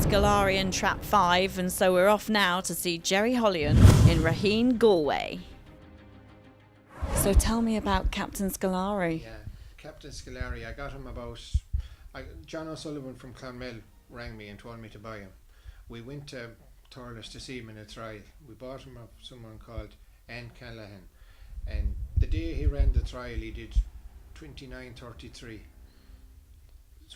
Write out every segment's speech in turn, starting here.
Scolari in Trap 5, and so we're off now to see Jerry Hollian in Raheen, Galway. So tell me about Captain Scolari. Yeah, Captain Scolari, I got him about... John O'Sullivan from Clonmel rang me and told me to buy him. We went to Thurles to see him in a trial. We bought him off someone called Anne Callahan, and the day he ran the trial he did 29.33,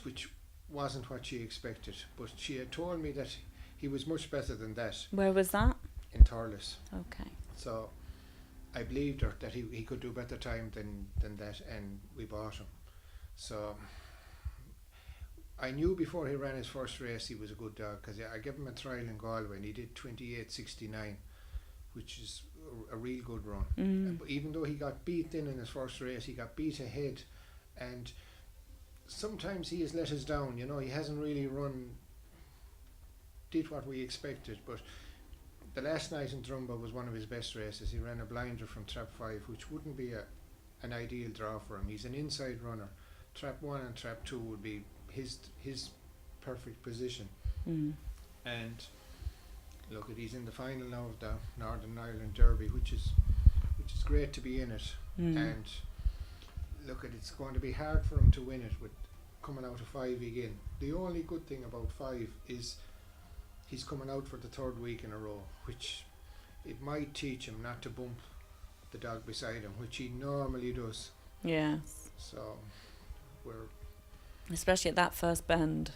which wasn't what she expected, but she had told me that he was much better than that. Where was that? In Thurles. Okay. So I believed her that he could do better time than that, and we bought him. So I knew before he ran his first race he was a good dog, because I gave him a trial in Galway and he did 28.69, which is a real good run. But even though he got beat in his first race, he got beat ahead, and sometimes he has let us down. You know, he hasn't really did what we expected. But the last night in Drumbo was one of his best races. He ran a blinder from Trap 5, which wouldn't be an ideal draw for him. He's an inside runner. Trap 1 and Trap 2 would be his perfect position. And look, he's in the final now of the Northern Ireland Derby, which is great to be in it. And look, it's going to be hard for him to win it with coming out of 5 again. The only good thing about 5 is he's coming out for the third week in a row, which it might teach him not to bump the dog beside him, which he normally does. Yes. So we're... Especially at that first bend.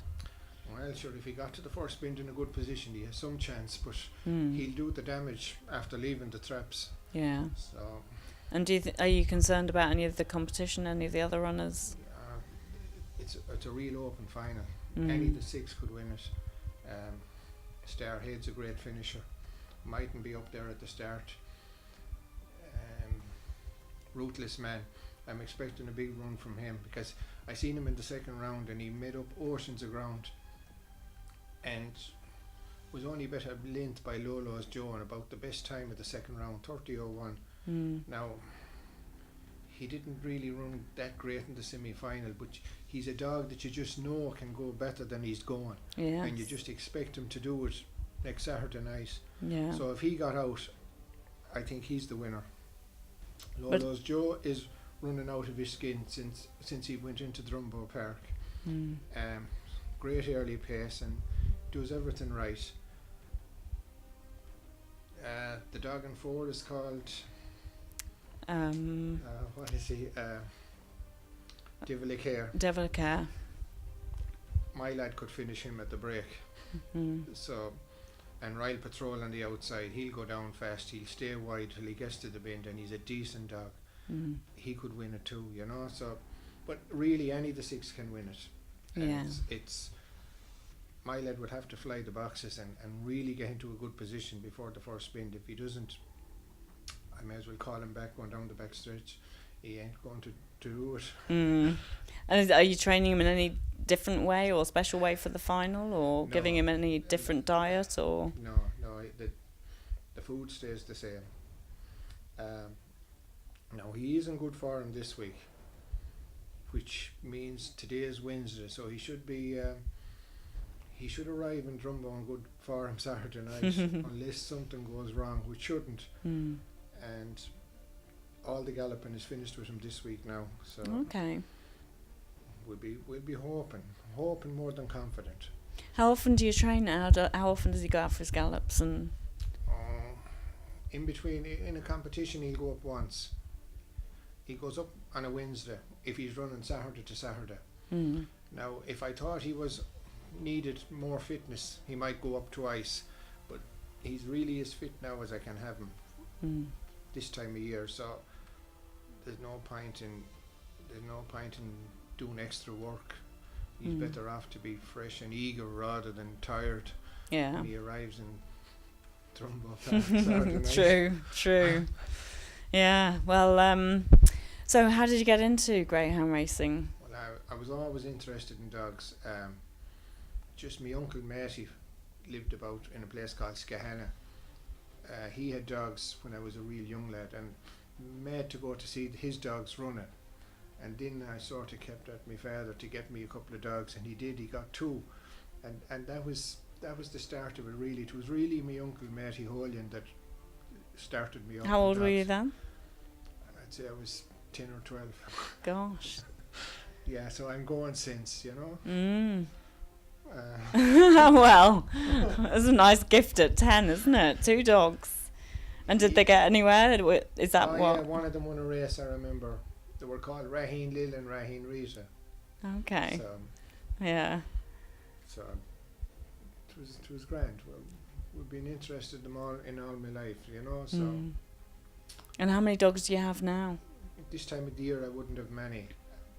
Well, sure, if he got to the first bend in a good position, he has some chance, but he'll do the damage after leaving the traps. Yeah. So. And are you concerned about any of the competition, any of the other runners? It's a real open final. Any of the 6 could win it. Starhead's a great finisher. Mightn't be up there at the start. Ruthless Man, I'm expecting a big run from him, because I seen him in the second round and he made up oceans of ground and was only better length by Lolo's Joe, and about the best time of the second round, 30.01. Now, he didn't really run that great in the semi-final, but he's a dog that you just know can go better than he's going. Yeah. And you just expect him to do it next Saturday night. Yeah. So if he got out, I think he's the winner. Lolo's Joe is running out of his skin since he went into Drumbo Park. Great early pace and does everything right. The dog in 4 is called what is he? Devil Care. My lad could finish him at the break. So, and Royal Patrol on the outside, he'll go down fast, he'll stay wide till he gets to the bend, and he's a decent dog. He could win it too, you know. So, but really, any of the 6 can win it. Yeah. It's my lad would have to fly the boxes and really get into a good position before the first bend. If he doesn't, I may as well call him back going down the back stretch. He ain't going to do it. And are you training him in any different way or special way for the final, or giving him any different diet, or? No, the food stays the same. Now he is in good form this week, which means today is Wednesday, so he should be. He should arrive in Drumbo in good form Saturday night, unless something goes wrong, which shouldn't. And all the galloping is finished with him this week now, so okay. We'll be hoping more than confident. How often do you train now? How often does he go out for his gallops? And in between, in a competition, he'll go up once. He goes up on a Wednesday if he's running Saturday to Saturday. Now, if I thought he needed more fitness, he might go up twice, but he's really as fit now as I can have him this time of year. So there's no point in doing extra work. He's better off to be fresh and eager rather than tired when he arrives in Drumbo Park Saturday night. True. Yeah, well, so how did you get into greyhound racing? Well, I was always interested in dogs. Just my uncle Matty lived about in a place called Skahana. He had dogs when I was a real young lad, and made to go to see his dogs running. And then I sort of kept at my father to get me a couple of dogs, and he did. He got 2, and that was that was the start of it. Really, it was really my uncle Matty Holian that started me up. How in old were you dogs. then? I'd say I was 10 or 12. Gosh. Yeah, so I'm going since, you know. Mm. Uh, Well, it's a nice gift at 10, isn't it? 2 dogs. And did they get anywhere? Is that oh what? yeah, one of them won a race. I remember. They were called Raheen Lil and Raheen Rita. Okay. So, Yeah. so it was grand. Well, we've been interested in all my life, you know. So Mm. And how many dogs do you have now? this time of the year I wouldn't have many,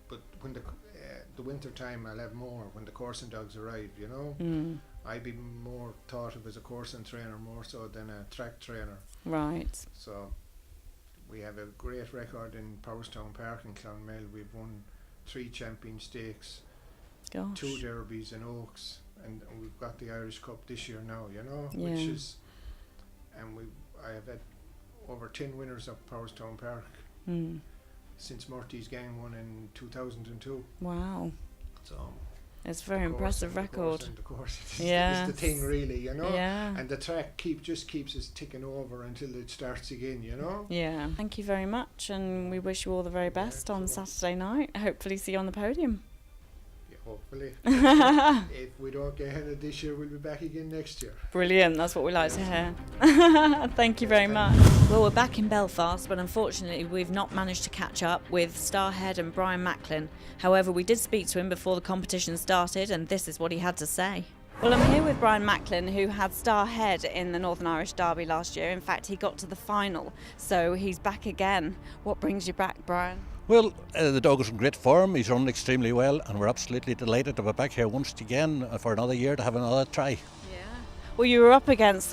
but when the winter time I'll have more when the coursing dogs arrive, you know. Mm. I'd be more thought of as a coursing trainer more so than a track trainer. Right. So we have a great record in Powerstown Park in Clonmel. We've won 3 champion stakes, Gosh. 2 derbies in Oaks, and we've got the Irish Cup this year now, you know, Yeah. which is, and I have had over 10 winners of Powerstown Park Mm. since Murty's gang won in 2002. Wow. So It's a very the course impressive and the course record. and the course Yeah. is the thing, really, you know. Yeah. And the track just keeps us ticking over until it starts again, you know. Yeah. Thank you very much, and we wish you all the very best on sure. Saturday night. Hopefully see you on the podium. Yeah, hopefully. If we don't get ahead of this year, we'll be back again next year. Brilliant, that's what we like to hear. Thank you very much. Well, we're back in Belfast, but unfortunately we've not managed to catch up with Starhead and Brian Macklin. However, we did speak to him before the competition started, and this is what he had to say. Well, I'm here with Brian Macklin, who had Starhead in the Northern Irish Derby last year. In fact, he got to the final, so he's back again. What brings you back, Brian? Well, the dog is in great form. He's running extremely well, and we're absolutely delighted to be back here once again for another year to have another try. Yeah. Well, you were up against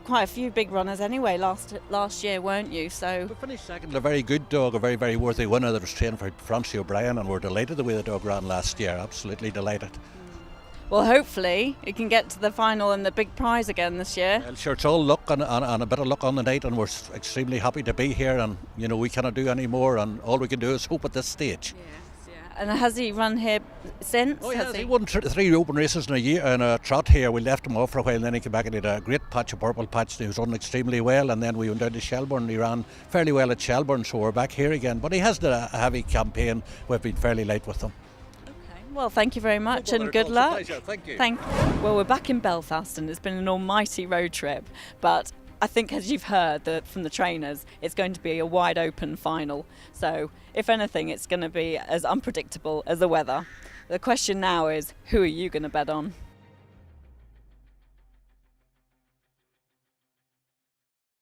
quite a few big runners anyway last year, weren't you? So. We finished second. A very good dog, a very, very worthy winner that was trained for Francie O'Brien, and we're delighted the way the dog ran last year. Absolutely delighted. Well, hopefully it can get to the final and the big prize again this year. Well, sure, it's all luck and a bit of luck on the night, and we're extremely happy to be here. And you know, we cannot do any more, and all we can do is hope at this stage. Yes, yeah. And has he run here since? Oh yeah, he won 3 open races in a year in a trot here. We left him off for a while, and then he came back and did a great patch, a purple patch. He was running extremely well, and then we went down to Shelbourne. He ran fairly well at Shelbourne, so we're back here again. But he has done a heavy campaign. We've been fairly light with him. Well, thank you very much, No bother and at good all. It's a luck. pleasure. Thank you. Well, we're back in Belfast, and it's been an almighty road trip. But I think, as you've heard from the trainers, it's going to be a wide open final. So, if anything, it's going to be as unpredictable as the weather. The question now is, who are you going to bet on?